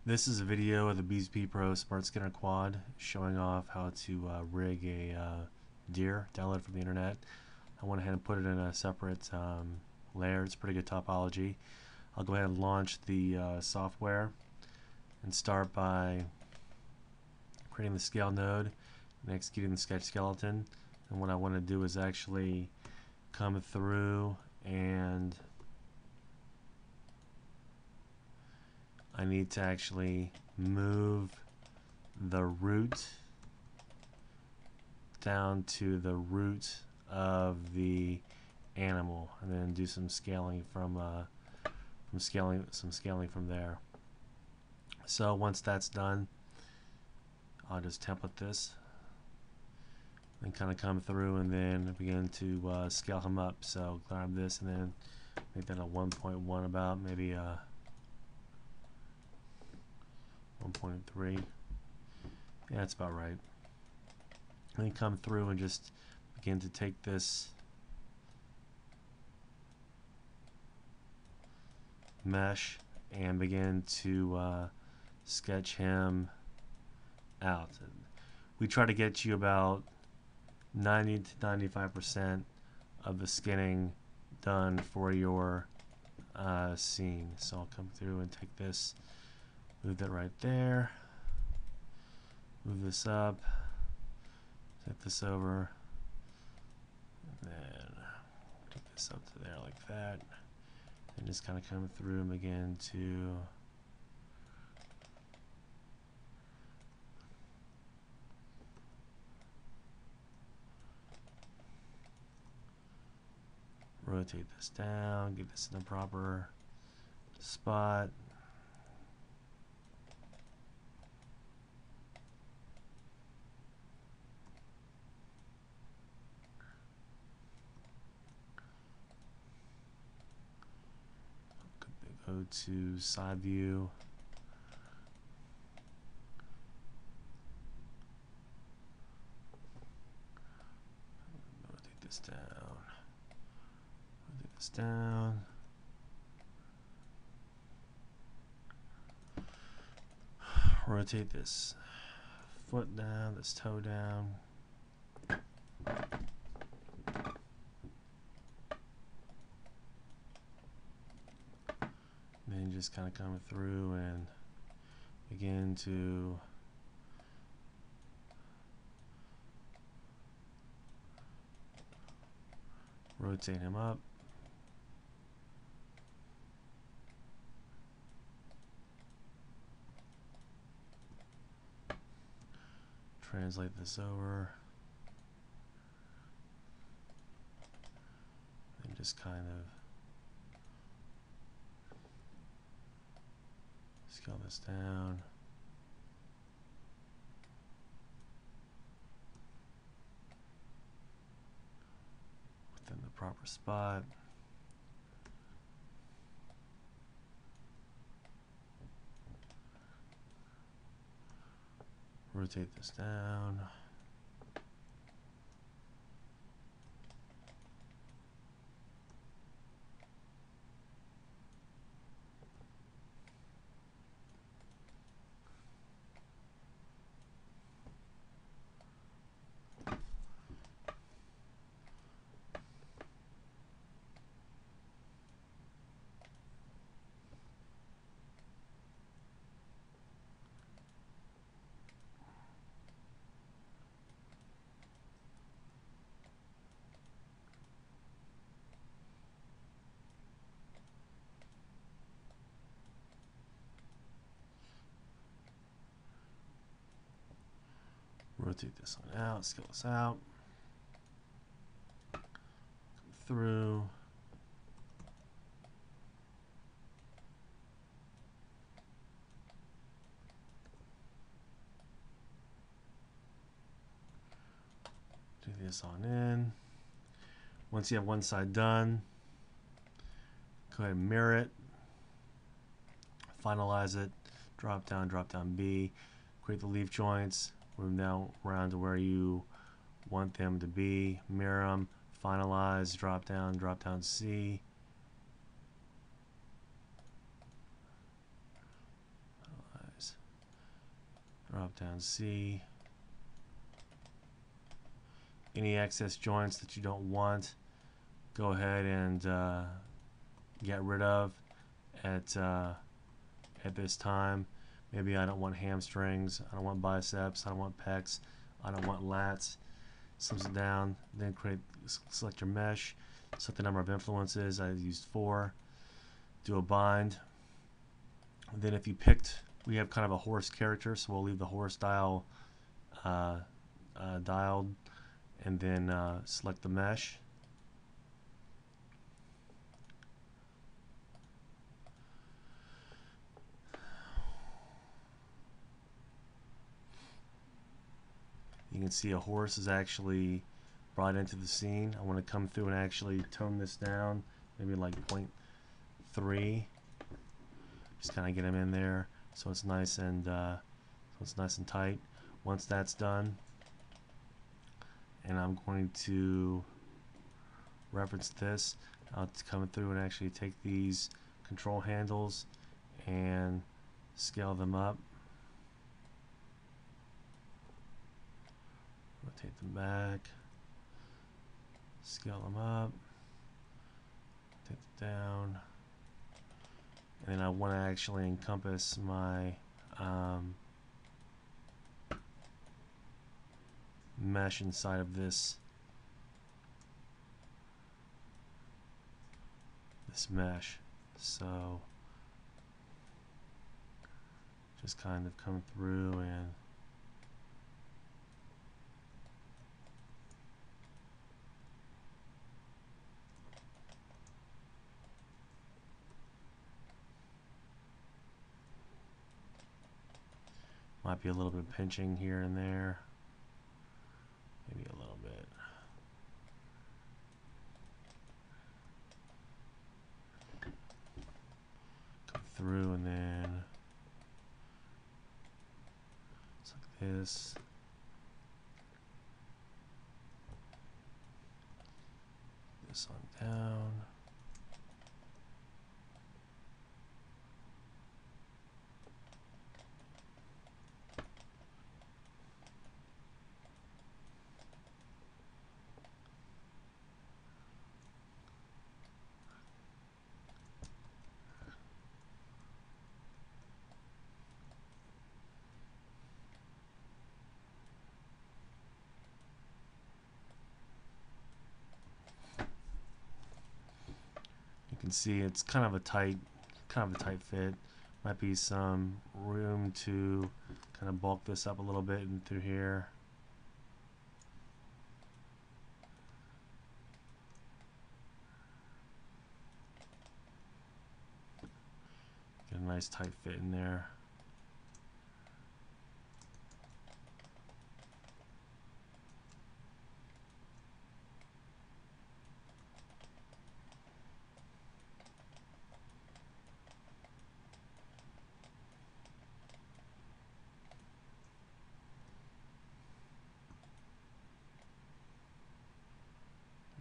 This is a video of the BZP Pro Smart Scanner Quad showing off how to rig a deer download from the internet. I went ahead and put it in a separate layer. It's pretty good topology. I'll go ahead and launch the software and start by creating the scale node and executing the sketch skeleton. And what I want to do is actually come through and I need to actually move the root down to the root of the animal, and then do some scaling from scaling from there. So once that's done, I'll just template this and kind of come through and then begin to scale him up. So grab this and then make that a 1.1 about, maybe 1.3. Yeah, that's about right. And then come through and just begin to take this mesh and begin to sketch him out. We try to get you about 90 to 95% of the skinning done for your scene. So I'll come through and take this, move that right there, move this up, take this over, and then take this up to there like that, and just kind of come through and begin to rotate this down, get this in the proper spot. Go to side view. Rotate this down. Rotate this down. Rotate this foot down, this toe down. Then just kind of come through and begin to rotate him up. Translate this over. And just kind of scale this down. Within the proper spot. Rotate this down. Rotate this one out, scale this out, come through, do this on in. Once you have one side done, go ahead and mirror it, finalize it, drop down B, create the leaf joints, move them around to where you want them to be, mirror them, finalize, drop down C, drop down C. Any excess joints that you don't want, go ahead and get rid of at this time. Maybe I don't want hamstrings, I don't want biceps, I don't want pecs, I don't want lats. Slims it down, then select your mesh, select the number of influences. I used 4. Do a bind. Then if you picked, we have kind of a horse character, so we'll leave the horse dial dialed, and then select the mesh. You can see a horse is actually brought into the scene. I want to come through and actually tone this down, maybe like 0.3. Just kind of get him in there so it's nice and tight. Once that's done, and I'm going to reference this, I'll come through and actually take these control handles and scale them up. Rotate them back, scale them up, take it down, and then I want to actually encompass my mesh inside of this mesh. So just kind of come through and might be a little bit of pinching here and there, maybe a little bit. Come through and then just like this. This on down. You can see it's kind of a tight fit. Might be some room to kind of bulk this up a little bit and through here. Get a nice tight fit in there.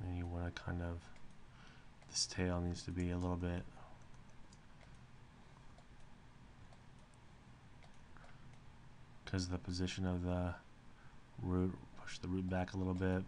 And you want to kind of, this tail needs to be a little bit because of the position of the root, push the root back a little bit.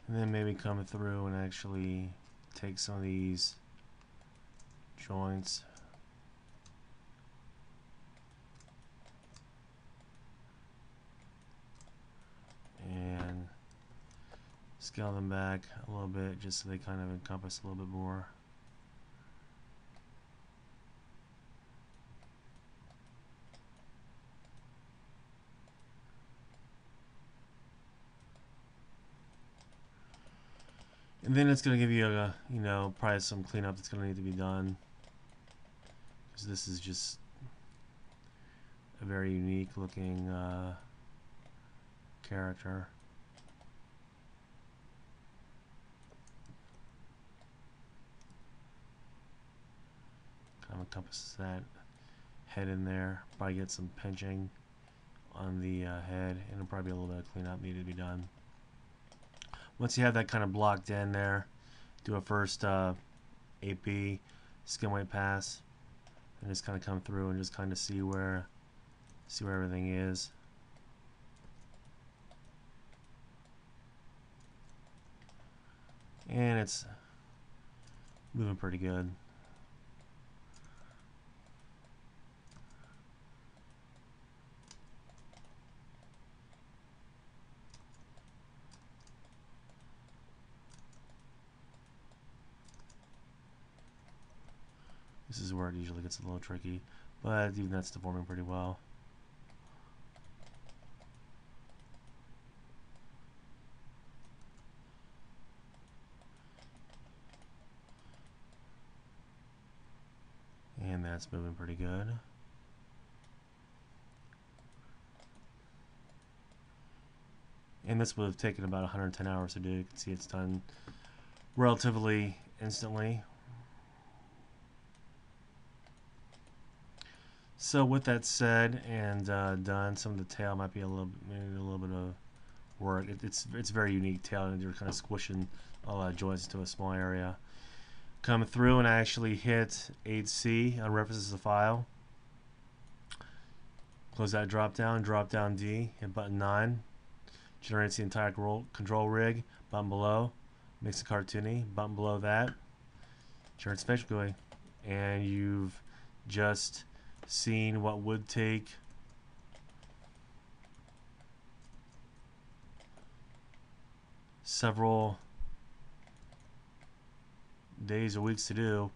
And then maybe come through and actually take some of these joints and scale them back a little bit just so they kind of encompass a little bit more. And then it's going to give you a, probably some cleanup that's going to need to be done, because this is just a very unique looking character. Kind of encompasses that head in there. Probably get some pinching on the head, and probably a little bit of cleanup needed to be done. Once you have that kind of blocked in there, do a first AP skin weight pass, and just kind of come through and just kind of see where everything is. And it's moving pretty good. This is where it usually gets a little tricky, but even that's deforming pretty well. And that's moving pretty good. And this would have taken about 110 hours to do. You can see it's done relatively instantly. So with that said and done, some of the tail might be maybe a little bit of work. It's very unique tail, and you're kind of squishing all the joints into a small area. Come through and actually hit 8C on references the file. Close that drop down D, hit button 9. Generates the entire control rig. Button below, makes it cartoony. Button below that, generates facial GUI. And you've just seen what would take several days or weeks to do,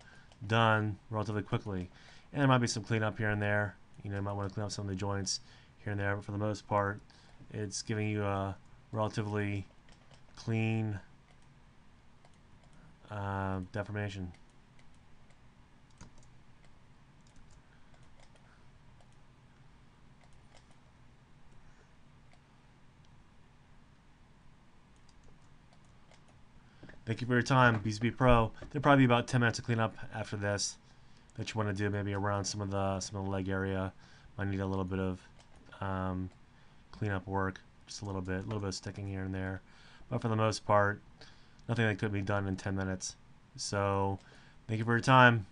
done relatively quickly. And there might be some cleanup here and there. You might want to clean up some of the joints here and there, but for the most part, it's giving you a relatively clean deformation. Thank you for your time, BZB Pro. There'll probably be about 10 minutes to clean up after this that you want to do, maybe around some of the leg area. Might need a little bit of cleanup work, just a little bit of sticking here and there. But for the most part, nothing that could be done in 10 minutes. So, thank you for your time.